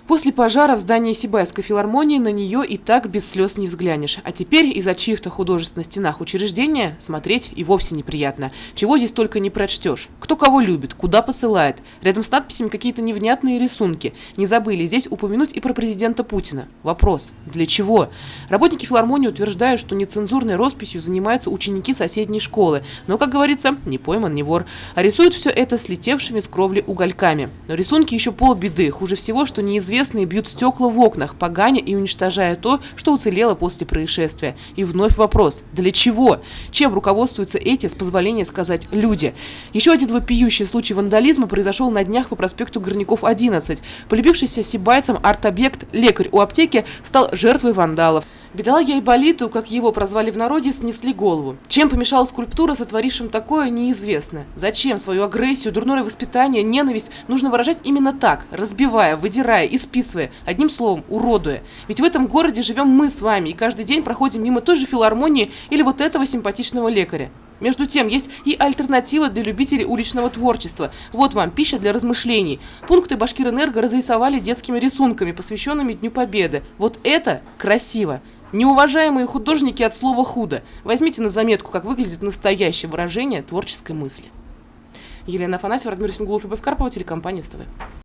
После пожара в здании Сибайской филармонии на нее и так без слез не взглянешь. А теперь из-за чьих-то художеств на стенах учреждения смотреть и вовсе неприятно. Чего здесь только не прочтешь. Кто кого любит, куда посылает. Рядом с надписями какие-то невнятные рисунки. Не забыли здесь упомянуть и про президента Путина. Вопрос: для чего? Работники филармонии утверждают, что нецензурной росписью занимаются ученики соседней школы. Но, как говорится, не пойман, не вор. А рисуют все это слетевшими с кровли угольками. Но рисунки еще полбеды. Хуже всего, что неизвестные бьют стекла в окнах, поганя и уничтожая то, что уцелело после происшествия. И вновь вопрос: для чего? Чем руководствуются эти, с позволения сказать, люди? Еще один вопиющий случай вандализма произошел на днях по проспекту Горняков, 11. Полюбившийся сибайцам арт-объект «Лекарь у аптеки» стал жертвой вандалов. Бедолаге Айболиту, как его прозвали в народе, снесли голову. Чем помешала скульптура, сотворившим такое, неизвестно. Зачем свою агрессию, дурное воспитание, ненависть нужно выражать именно так, разбивая, выдирая, исписывая, одним словом, уродуя. Ведь в этом городе живем мы с вами и каждый день проходим мимо той же филармонии или вот этого симпатичного лекаря. Между тем, есть и альтернатива для любителей уличного творчества. Вот вам пища для размышлений. Пункты Башкирэнерго разрисовали детскими рисунками, посвященными Дню Победы. Вот это красиво. Неуважаемые художники от слова «худо». Возьмите на заметку, как выглядит настоящее выражение творческой мысли. Елена Афанасьева, Радмир Сингулов, Любовь Карпова, телекомпания СТВ.